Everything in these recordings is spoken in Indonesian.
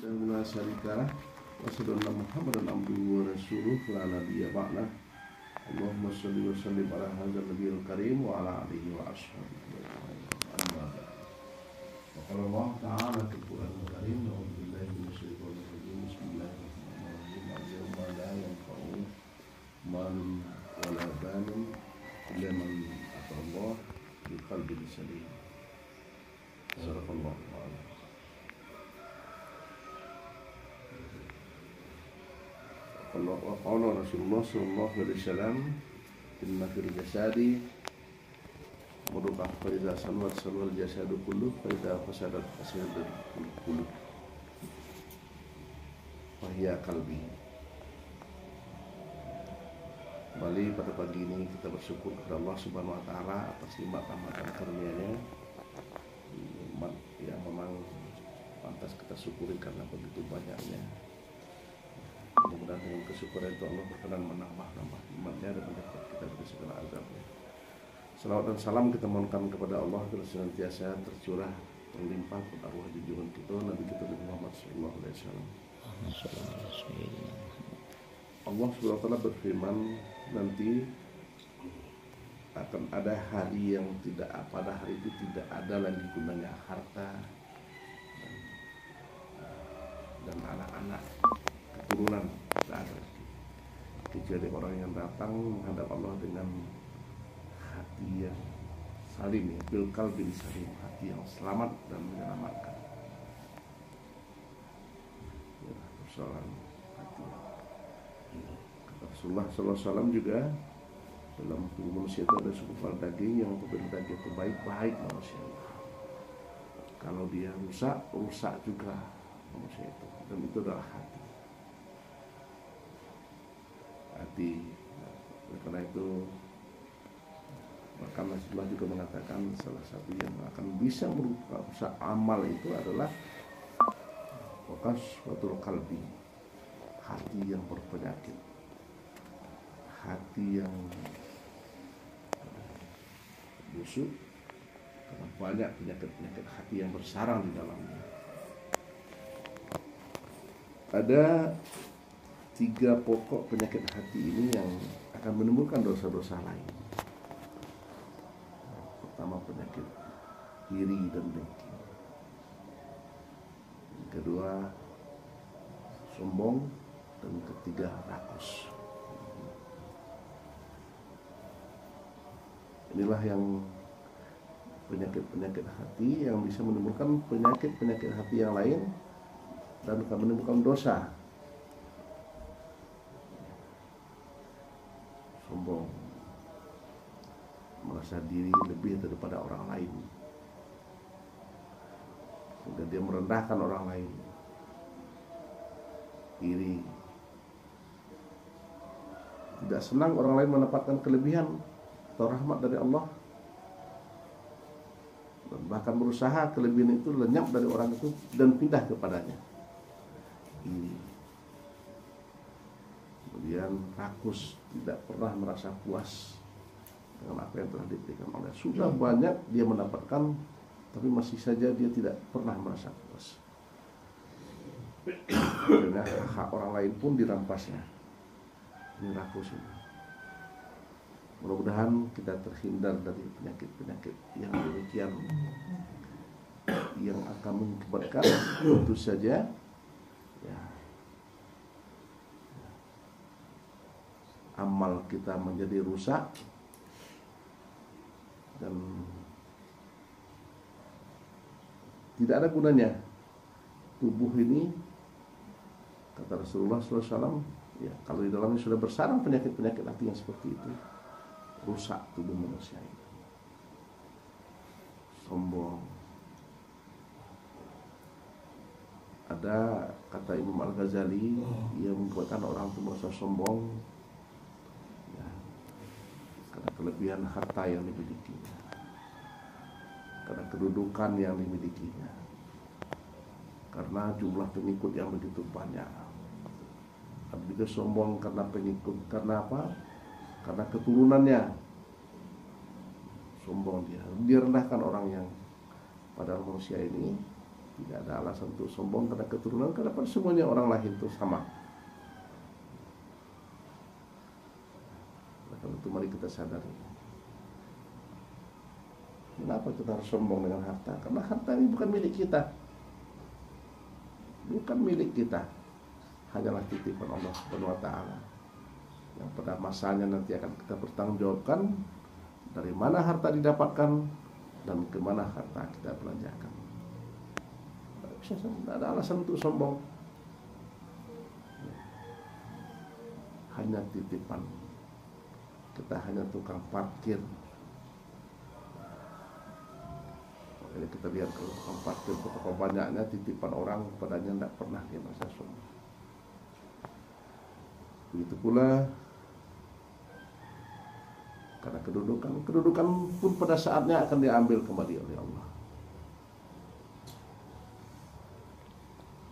wahdahu la syarikalah wa asyhadu anna Muhammadan abduhu wa rasuluh la nabiyya ba'dah. Allahumma shalli wa sallim ala hadzal nabiyil karim wa ala alihi wa ashabihi ajma'in. Amma ba'd. Wa qala Allah ta'ala fil Qur'anil karim, a'udzu billahi minasyaitonir rajim. Bismillahirrahmanirrahim. Al-yawma la yanfa'u malun wa la banun illa man atallaha biqalbin salim. Sadaqallahu a'lam. Qala Rasulullah sallallahu alaihi wasallam, inna fil jasadi mudghah fa idza salat salal jasadu kullu fa idza fasadat fasadal kullu wa hiya qalbi. Kembali pada pagi ini kita bersyukur kepada Allah Subhanahu wa taala atas nikmat-nikmat karunia-Nya yang memang pantas kita syukuri karena begitu banyaknya. Mudah-mudahan dengan kesyukuran itu Allah berkenan menambah-nambah nikmatnya dan menjauhkan kita dari segala azabnya. Salawat dan salam kita mohonkan kepada Allah agar senantiasa tercurah terlimpah pada arwah junjungan kita Nabi kita Muhammad sallallahu alaihi wasallam. Allah Subhanahu wa taala berfirman, nanti akan ada hari yang pada hari itu tidak ada lagi gunanya harta dan anak-anak keturunan, tidak ada lagi, kecuali orang yang datang menghadap Allah dengan hati yang salim, bil qalbin salim, hati yang selamat dan menyelamatkan. Ya, persoalan hati. Kata Rasulullah sallallahu alaihi wasallam juga, dalam tubuh manusia itu ada segumpal daging yang apabila daging itu baik manusia. Kalau dia rusak juga manusia itu, dan itu adalah hati. Karena itu maka Rasulullah juga mengatakan salah satu yang akan bisa merusak amal itu adalah qaswatul qalbi, hati yang berpenyakit, hati yang busuk karena banyak penyakit hati yang bersarang di dalamnya. Ada 3 pokok penyakit hati ini yang akan menimbulkan dosa-dosa lain. Pertama, penyakit iri dan dengki. Yang kedua, sombong, dan ketiga, rakus. Inilah yang penyakit-penyakit hati yang bisa menimbulkan penyakit-penyakit hati yang lain dan akan menimbulkan dosa. Sombong, merasa diri lebih daripada orang lain, sehingga dia merendahkan orang lain. Iri, tidak senang orang lain mendapatkan kelebihan atau rahmat dari Allah, dan bahkan berusaha kelebihan itu lenyap dari orang itu dan pindah kepadanya. Iri. Kemudian rakus, tidak pernah merasa puas dengan apa yang telah diberikan oleh. Sudah banyak dia mendapatkan, tapi masih saja dia tidak pernah merasa puas. Karena hak orang lain pun dirampasnya. Ini rakus ini. Mudah-mudahan kita terhindar dari penyakit-penyakit yang demikian, yang akan mengakibatkan tentu saja amal kita menjadi rusak dan tidak ada gunanya tubuh ini. Kata Rasulullah SAW, ya, kalau di dalamnya sudah bersarang penyakit-penyakit hati yang seperti itu, rusak tubuh manusia itu. Sombong. Ada kata Imam Al-Ghazali yang membuatkan orang itu merasa sombong karena kelebihan harta yang dimilikinya, karena kedudukan yang dimilikinya, karena jumlah pengikut yang begitu banyak. Ada juga sombong karena pengikut, karena apa? Karena keturunannya. Sombong dia rendahkan orang yang padahal manusia ini Tidak ada alasan untuk sombong karena keturunan, karena semuanya orang lahir itu sama. Nah, kalau itu mari kita sadari. Kenapa kita harus sombong dengan harta? Karena harta ini bukan milik kita. Bukan milik kita. Hanyalah titipan Allah Subhanahu wa taala. Yang pada masanya nanti akan kita bertanggungjawabkan dari mana harta didapatkan dan kemana harta kita belanjakan. Tidak ada alasan untuk sombong. Hanya titipan. Kita hanya tukang parkir. Jadi kita lihat kalau tukang parkir betapa banyaknya titipan orang, padanya tidak pernah dia merasa sombong. Begitu pula karena kedudukan pun pada saatnya akan diambil kembali oleh Allah.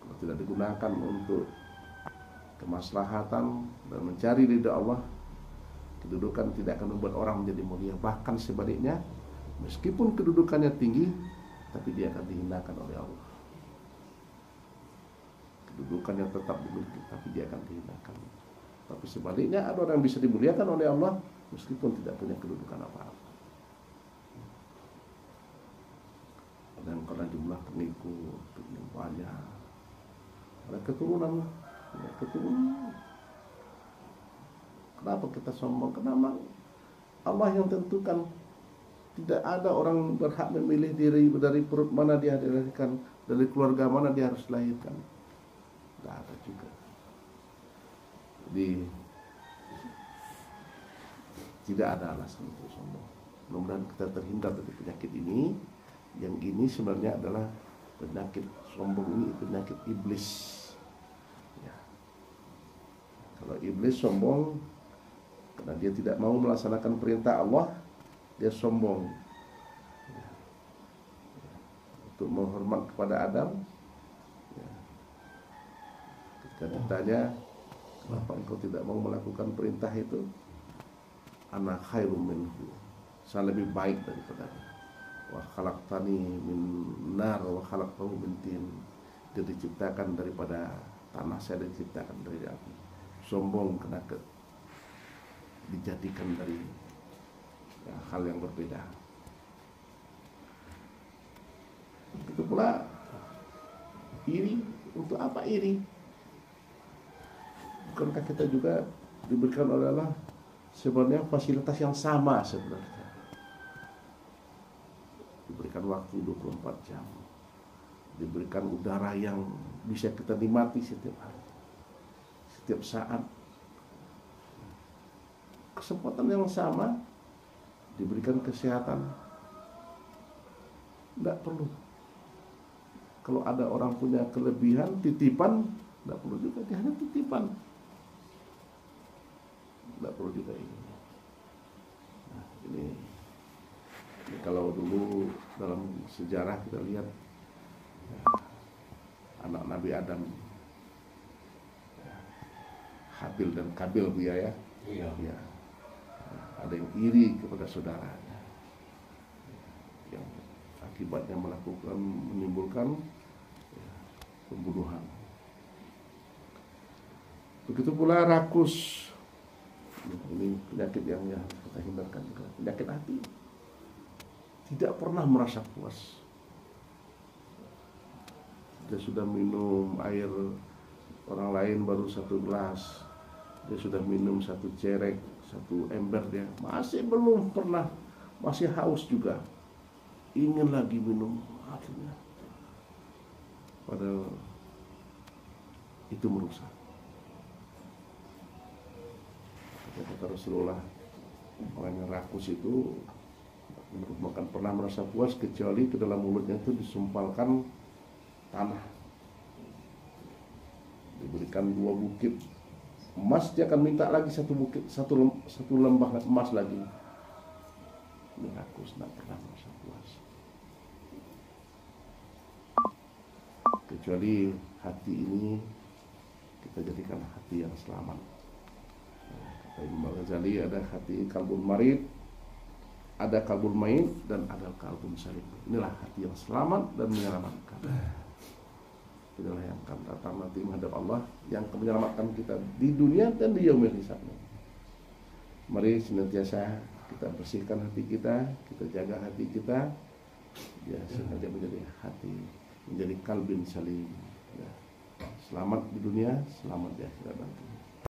Kalau tidak digunakan untuk kemaslahatan dan mencari ridha Allah, kedudukan tidak akan membuat orang menjadi mulia. Bahkan sebaliknya, meskipun kedudukannya tinggi, tapi dia akan dihinakan oleh Allah. Kedudukannya tetap dimiliki, tapi dia akan dihinakan. Tapi sebaliknya, ada orang yang bisa dimuliakan oleh Allah meskipun tidak punya kedudukan apa-apa. Ada yang karena jumlah pengikut yang banyak, ada keturunan. Kenapa kita sombong? Kenapa Allah yang tentukan. Tidak ada orang berhak memilih diri dari perut mana dia dilahirkan, dari keluarga mana dia harus dilahirkan. Tidak ada juga. Jadi tidak ada alasan untuk sombong. Mudah-mudahan kita terhindar dari penyakit ini. Yang ini sebenarnya adalah penyakit sombong ini, penyakit iblis. Ya. Kalau iblis sombong karena dia tidak mau melaksanakan perintah Allah, dia sombong. Ya. Untuk menghormat kepada Adam. Ya. Ketika ditanya, kenapa engkau tidak mau melakukan perintah itu? Ana khairum minhu, saya lebih baik daripada dia. Wa khalaqtani min nar wa khalaqtahu min tin. Dia diciptakan daripada tanah, saya diciptakan dari api. Sombong karena dijadikan dari hal yang berbeda. Itu pula iri. Untuk apa iri? Bukankah kita juga diberikan oleh Allah sebenarnya fasilitas yang sama sebenarnya. Diberikan waktu 24 jam. Diberikan udara yang bisa kita nikmati setiap hari. Setiap saat. Kesempatan yang sama. Diberikan kesehatan. Tidak perlu. Kalau ada orang punya kelebihan, titipan, tidak perlu juga. Dia hanya titipan. Tidak perlu juga ini. Nah, ini kalau dulu dalam sejarah kita lihat ya, anak Nabi Adam, ya, Habil dan Kabil, ya. Iya. Ya. Ada yang iri kepada saudaranya, yang akibatnya menimbulkan ya, pembunuhan. Begitu pula rakus. Ini penyakit yang kita hindarkan juga. Penyakit hati. Tidak pernah merasa puas. Dia sudah minum air orang lain baru 1 gelas. Dia sudah minum 1 cerek, 1 ember, dia masih belum pernah, masih haus juga. Ingin lagi minum akhirnya. Padahal itu merusak. Kata Rasulullah, orang yang rakus itu bukan pernah merasa puas kecuali ke dalam mulutnya itu disumpalkan tanah, diberikan 2 bukit emas, dia akan minta lagi 1 bukit, satu lembah emas lagi. Ini rakus, tidak pernah merasa puas. Kecuali hati ini kita jadikan hati yang selamat. Imam Ghazali, ada hati kalbun marid, ada kalbun main, dan ada kalbun salim. Inilah hati yang selamat dan menyelamatkan. itulah yang akan datang nanti menghadap Allah, yang akan menyelamatkan kita di dunia dan di yaumil hisab. Mari senantiasa kita bersihkan hati kita jaga hati kita, ya, sengaja menjadi hati, menjadi kalbin salim, ya. Selamat di dunia, selamat di akhirat nanti.